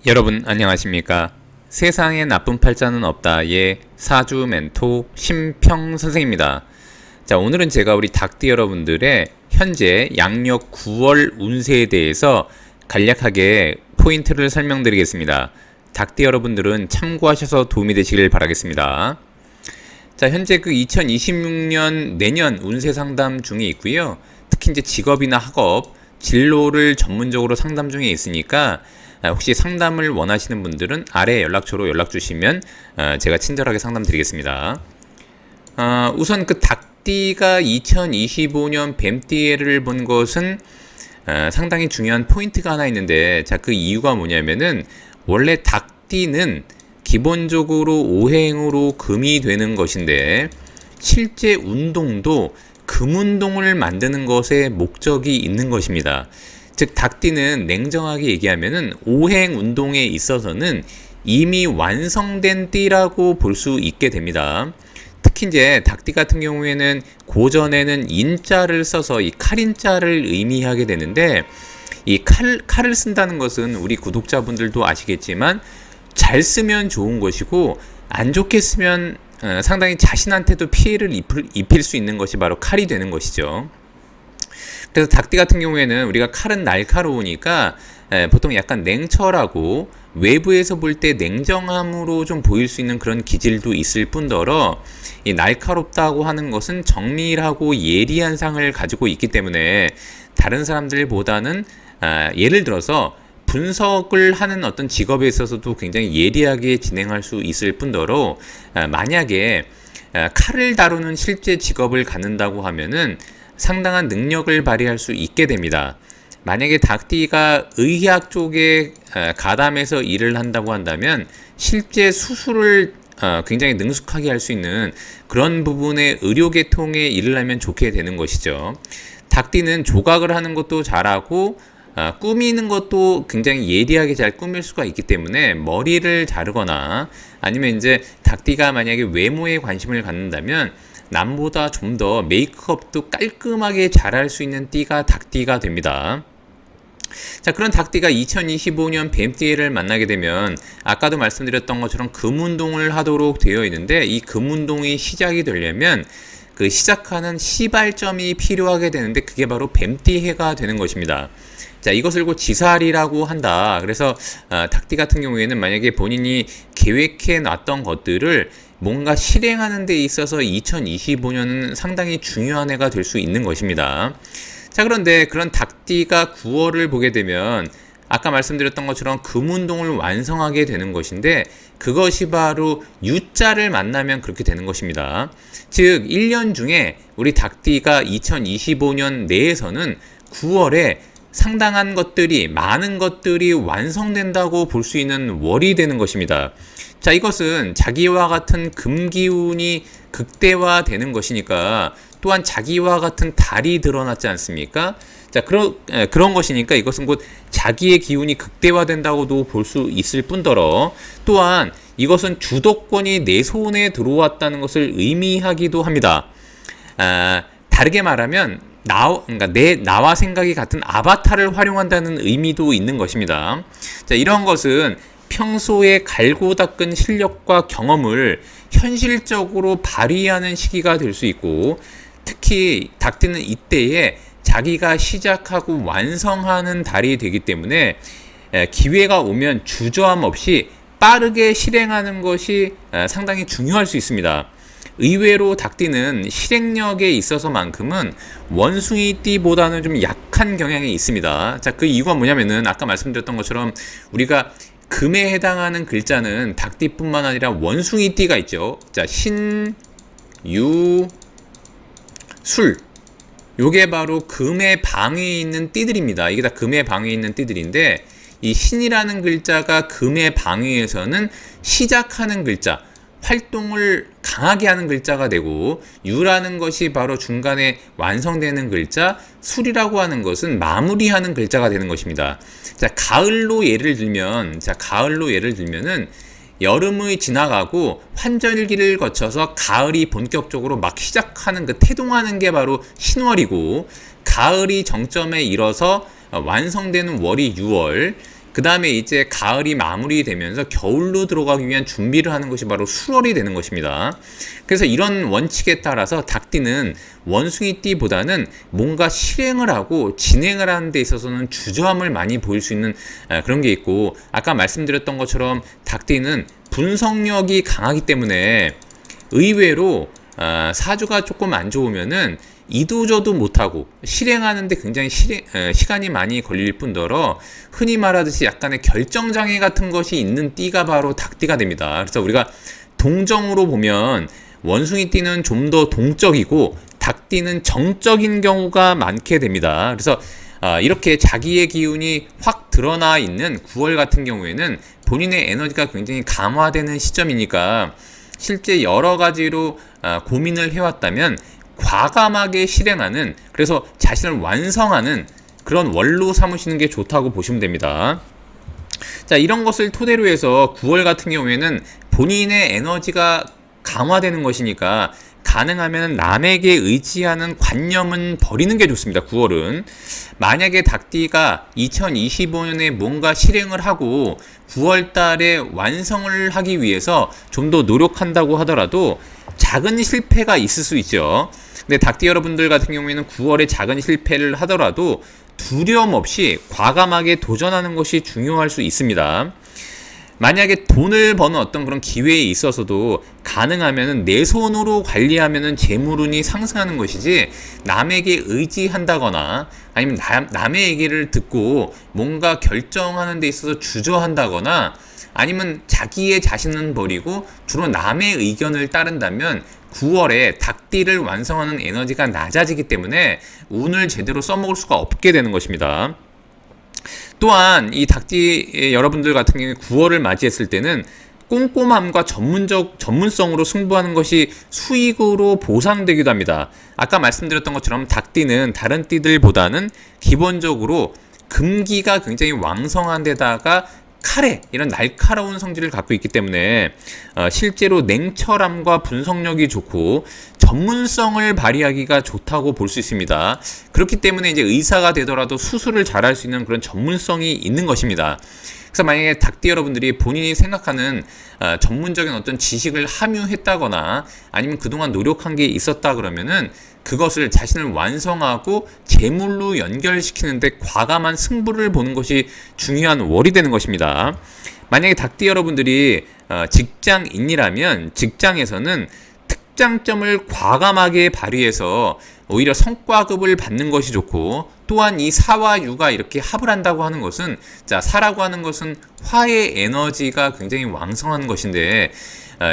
여러분 안녕하십니까? 세상에 나쁜 팔자는 없다의 사주 멘토 심평 선생입니다. 자, 오늘은 제가 우리 닭띠 여러분들의 현재 양력 9월 운세에 대해서 간략하게 포인트를 설명드리겠습니다. 닭띠 여러분들은 참고하셔서 도움이 되시길 바라겠습니다. 자, 현재 그 2026년 내년 운세 상담 중에 있고요. 특히 이제 직업이나 학업, 진로를 전문적으로 상담 중에 있으니까 혹시 상담을 원하시는 분들은 아래 연락처로 연락 주시면 제가 친절하게 상담 드리겠습니다. 우선 그 닭띠가 2025년 뱀띠를 본 것은 상당히 중요한 포인트가 하나 있는데, 자, 그 이유가 뭐냐면은 원래 닭띠는 기본적으로 오행으로 금이 되는 것인데 실제 운동도 금운동을 만드는 것에 목적이 있는 것입니다. 즉 닭띠는 냉정하게 얘기하면은 오행 운동에 있어서는 이미 완성된 띠라고 볼 수 있게 됩니다. 특히 이제 닭띠 같은 경우에는 고전에는 인자를 써서 이 칼인자를 의미하게 되는데, 이 칼을 쓴다는 것은 우리 구독자분들도 아시겠지만 잘 쓰면 좋은 것이고 안 좋게 쓰면 상당히 자신한테도 피해를 입힐 수 있는 것이 바로 칼이 되는 것이죠. 그래서 닭띠 같은 경우에는 우리가 칼은 날카로우니까 보통 약간 냉철하고 외부에서 볼 때 냉정함으로 좀 보일 수 있는 그런 기질도 있을 뿐더러, 이 날카롭다고 하는 것은 정밀하고 예리한 상을 가지고 있기 때문에 다른 사람들보다는 예를 들어서 분석을 하는 어떤 직업에 있어서도 굉장히 예리하게 진행할 수 있을 뿐더러, 만약에 칼을 다루는 실제 직업을 갖는다고 하면은 상당한 능력을 발휘할 수 있게 됩니다. 만약에 닭띠가 의학 쪽에 가담해서 일을 한다고 한다면 실제 수술을 굉장히 능숙하게 할 수 있는 그런 부분의 의료계통에 일을 하면 좋게 되는 것이죠. 닭띠는 조각을 하는 것도 잘하고 꾸미는 것도 굉장히 예리하게 잘 꾸밀 수가 있기 때문에 머리를 자르거나 아니면 이제 닭띠가 만약에 외모에 관심을 갖는다면 남보다 좀 더 메이크업도 깔끔하게 잘할 수 있는 띠가 닭띠가 됩니다. 자, 그런 닭띠가 2025년 뱀띠를 만나게 되면 아까도 말씀드렸던 것처럼 금운동을 하도록 되어 있는데, 이 금운동이 시작이 되려면 그 시작하는 시발점이 필요하게 되는데 그게 바로 뱀띠해가 되는 것입니다. 자, 이것을 곧 지살이라고 한다. 그래서 닭띠 같은 경우에는 만약에 본인이 계획해 놨던 것들을 뭔가 실행하는 데 있어서 2025년은 상당히 중요한 해가 될 수 있는 것입니다. 자, 그런데 그런 닭띠가 9월을 보게 되면 아까 말씀드렸던 것처럼 금운동을 완성하게 되는 것인데, 그것이 바로 유자를 만나면 그렇게 되는 것입니다. 즉 1년 중에 우리 닭띠가 2025년 내에서는 9월에 상당한 것들이, 많은 것들이 완성된다고 볼 수 있는 월이 되는 것입니다. 자, 이것은 자기와 같은 금기운이 극대화되는 것이니까, 또한 자기와 같은 달이 드러났지 않습니까? 자, 그런 것이니까 이것은 곧 자기의 기운이 극대화된다고도 볼 수 있을 뿐더러, 또한 이것은 주도권이 내 손에 들어왔다는 것을 의미하기도 합니다. 다르게 말하면 그러니까 나와 생각이 같은 아바타를 활용한다는 의미도 있는 것입니다. 자, 이런 것은 평소에 갈고 닦은 실력과 경험을 현실적으로 발휘하는 시기가 될 수 있고, 특히 닭띠는 이때에 자기가 시작하고 완성하는 달이 되기 때문에 기회가 오면 주저함 없이 빠르게 실행하는 것이 상당히 중요할 수 있습니다. 의외로 닭띠는 실행력에 있어서만큼은 원숭이띠보다는 좀 약한 경향이 있습니다. 자, 그 이유가 뭐냐면은 아까 말씀드렸던 것처럼 우리가 금에 해당하는 글자는 닭띠뿐만 아니라 원숭이띠가 있죠. 자, 신, 유, 술. 요게 바로 금의 방위에 있는 띠들입니다. 이게 다 금의 방위에 있는 띠들인데, 이 신이라는 글자가 금의 방위에서는 시작하는 글자, 활동을 강하게 하는 글자가 되고, 유라는 것이 바로 중간에 완성되는 글자, 술이라고 하는 것은 마무리하는 글자가 되는 것입니다. 자, 가을로 예를 들면은 여름이 지나가고 환절기를 거쳐서 가을이 본격적으로 막 시작하는 그 태동하는 게 바로 신월이고, 가을이 정점에 이뤄서 완성되는 월이 6월, 그 다음에 이제 가을이 마무리되면서 겨울로 들어가기 위한 준비를 하는 것이 바로 수월이 되는 것입니다. 그래서 이런 원칙에 따라서 닭띠는 원숭이띠보다는 뭔가 실행을 하고 진행을 하는 데 있어서는 주저함을 많이 보일 수 있는 그런 게 있고, 아까 말씀드렸던 것처럼 닭띠는 분석력이 강하기 때문에 의외로 사주가 조금 안 좋으면은 이도저도 못하고 실행하는데 굉장히 시간이 많이 걸릴 뿐더러 흔히 말하듯이 약간의 결정장애 같은 것이 있는 띠가 바로 닭띠가 됩니다. 그래서 우리가 동정으로 보면 원숭이띠는 좀 더 동적이고 닭띠는 정적인 경우가 많게 됩니다. 그래서 이렇게 자기의 기운이 확 드러나 있는 9월 같은 경우에는 본인의 에너지가 굉장히 강화되는 시점이니까 실제 여러 가지로 고민을 해왔다면 과감하게 실행하는, 그래서 자신을 완성하는 그런 원로 삼으시는 게 좋다고 보시면 됩니다. 자, 이런 것을 토대로 해서 9월 같은 경우에는 본인의 에너지가 강화되는 것이니까 가능하면 남에게 의지하는 관념은 버리는 게 좋습니다. 9월은 만약에 닭띠가 2025년에 뭔가 실행을 하고 9월 달에 완성을 하기 위해서 좀 더 노력한다고 하더라도 작은 실패가 있을 수 있죠. 근데 닭띠 여러분들 같은 경우에는 9월에 작은 실패를 하더라도 두려움 없이 과감하게 도전하는 것이 중요할 수 있습니다. 만약에 돈을 버는 어떤 그런 기회에 있어서도 가능하면 내 손으로 관리하면 재물운이 상승하는 것이지, 남에게 의지한다거나 아니면 남의 얘기를 듣고 뭔가 결정하는 데 있어서 주저한다거나 아니면 자기의 자신은 버리고 주로 남의 의견을 따른다면 9월에 닭띠를 완성하는 에너지가 낮아지기 때문에 운을 제대로 써먹을 수가 없게 되는 것입니다. 또한 이 닭띠 여러분들 같은 경우에 9월을 맞이했을 때는 꼼꼼함과 전문성으로 승부하는 것이 수익으로 보상되기도 합니다. 아까 말씀드렸던 것처럼 닭띠는 다른 띠들보다는 기본적으로 금기가 굉장히 왕성한 데다가 칼에 이런 날카로운 성질을 갖고 있기 때문에 실제로 냉철함과 분석력이 좋고 전문성을 발휘하기가 좋다고 볼 수 있습니다. 그렇기 때문에 이제 의사가 되더라도 수술을 잘할 수 있는 그런 전문성이 있는 것입니다. 그래서 만약에 닭띠 여러분들이 본인이 생각하는 전문적인 어떤 지식을 함유했다거나 아니면 그동안 노력한 게 있었다 그러면은 그것을 자신을 완성하고 재물로 연결시키는데 과감한 승부를 보는 것이 중요한 월이 되는 것입니다. 만약에 닭띠 여러분들이 직장인이라면 직장에서는 특장점을 과감하게 발휘해서 오히려 성과급을 받는 것이 좋고, 또한 이 사와 유가 이렇게 합을 한다고 하는 것은, 자, 사라고 하는 것은 화의 에너지가 굉장히 왕성한 것인데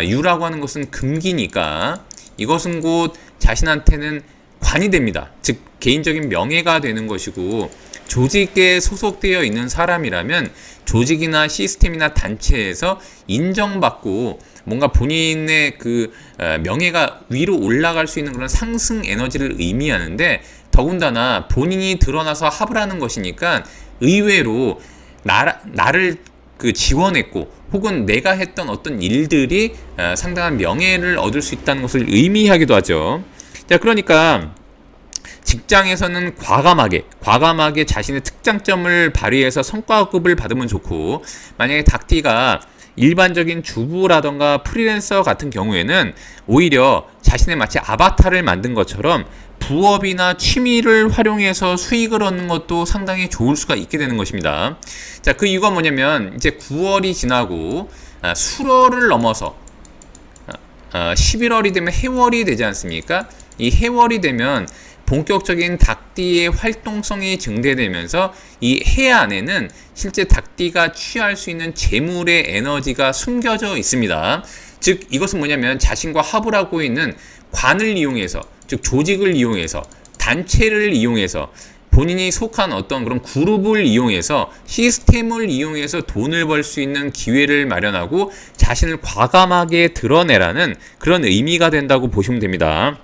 유라고 하는 것은 금기니까 이것은 곧 자신한테는 관이 됩니다. 즉 개인적인 명예가 되는 것이고, 조직에 소속되어 있는 사람이라면 조직이나 시스템이나 단체에서 인정받고 뭔가 본인의 그 명예가 위로 올라갈 수 있는 그런 상승 에너지를 의미하는데, 더군다나 본인이 드러나서 합을 하는 것이니까 의외로 나를 지원했고 혹은 내가 했던 어떤 일들이 상당한 명예를 얻을 수 있다는 것을 의미하기도 하죠. 자, 그러니까 직장에서는 과감하게 자신의 특장점을 발휘해서 성과급을 받으면 좋고, 만약에 닭띠가 일반적인 주부라던가 프리랜서 같은 경우에는 오히려 자신의 마치 아바타를 만든 것처럼 부업이나 취미를 활용해서 수익을 얻는 것도 상당히 좋을 수가 있게 되는 것입니다. 자, 그 이유가 뭐냐면 이제 9월이 지나고 수월을 넘어서 11월이 되면 해월이 되지 않습니까? 이 해월이 되면 본격적인 닭띠의 활동성이 증대되면서 이 해 안에는 실제 닭띠가 취할 수 있는 재물의 에너지가 숨겨져 있습니다. 즉 이것은 뭐냐면 자신과 합을 하고 있는 관을 이용해서, 즉 조직을 이용해서, 단체를 이용해서, 본인이 속한 어떤 그런 그룹을 이용해서, 시스템을 이용해서 돈을 벌 수 있는 기회를 마련하고 자신을 과감하게 드러내라는 그런 의미가 된다고 보시면 됩니다.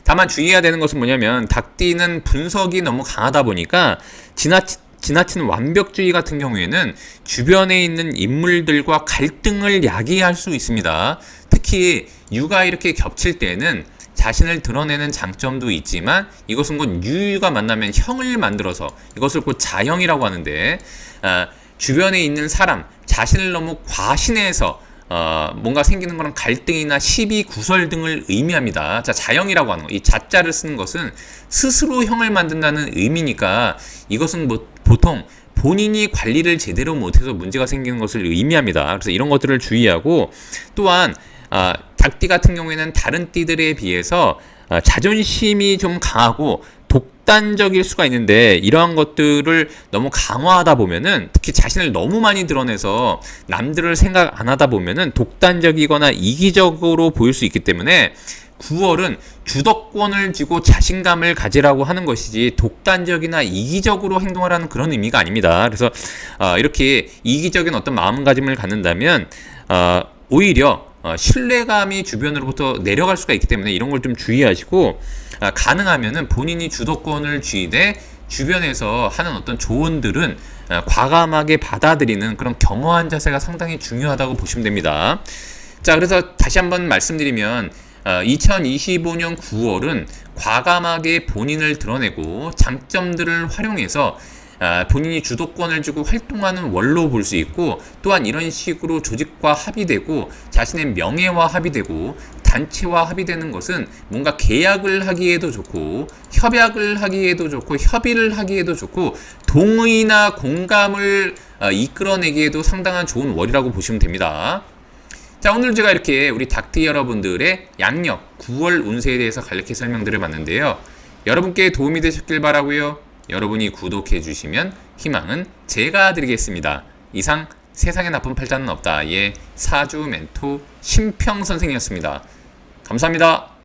다만 주의해야 되는 것은 뭐냐면 닭띠는 분석이 너무 강하다 보니까 지나친 완벽주의 같은 경우에는 주변에 있는 인물들과 갈등을 야기할 수 있습니다. 특히 유가 이렇게 겹칠 때는 자신을 드러내는 장점도 있지만 이것은 곧 유가 만나면 형을 만들어서 이것을 곧 자형이라고 하는데, 주변에 있는 사람, 자신을 너무 과신해서 뭔가 생기는 그런 갈등이나 시비, 구설 등을 의미합니다. 자, 자형이라고 하는 거. 이 자자를 쓰는 것은 스스로 형을 만든다는 의미니까 이것은 뭐 보통 본인이 관리를 제대로 못해서 문제가 생기는 것을 의미합니다. 그래서 이런 것들을 주의하고 또한 닭띠 같은 경우에는 다른 띠들에 비해서 자존심이 좀 강하고 독단적일 수가 있는데 이러한 것들을 너무 강화하다 보면은 특히 자신을 너무 많이 드러내서 남들을 생각 안 하다 보면은 독단적이거나 이기적으로 보일 수 있기 때문에 9월은 주도권을 쥐고 자신감을 가지라고 하는 것이지 독단적이나 이기적으로 행동하라는 그런 의미가 아닙니다. 그래서 이렇게 이기적인 어떤 마음가짐을 갖는다면 오히려 신뢰감이 주변으로부터 내려갈 수가 있기 때문에 이런 걸 좀 주의하시고 가능하면은 본인이 주도권을 쥐되 주변에서 하는 어떤 조언들은 과감하게 받아들이는 그런 겸허한 자세가 상당히 중요하다고 보시면 됩니다. 자, 그래서 다시 한번 말씀드리면 2025년 9월은 과감하게 본인을 드러내고 장점들을 활용해서 본인이 주도권을 쥐고 활동하는 월로 볼 수 있고 또한 이런 식으로 조직과 합의되고 자신의 명예와 합의되고 단체와 합의되는 것은 뭔가 계약을 하기에도 좋고 협약을 하기에도 좋고 협의를 하기에도 좋고 동의나 공감을 이끌어내기에도 상당한 좋은 월이라고 보시면 됩니다. 자, 오늘 제가 이렇게 우리 닭띠 여러분들의 양력 9월 운세에 대해서 간략히 설명드려 봤는데요. 여러분께 도움이 되셨길 바라고요. 여러분이 구독해 주시면 희망은 제가 드리겠습니다. 이상 세상에 나쁜 팔자는 없다의 사주 멘토 심평 선생이었습니다. 감사합니다.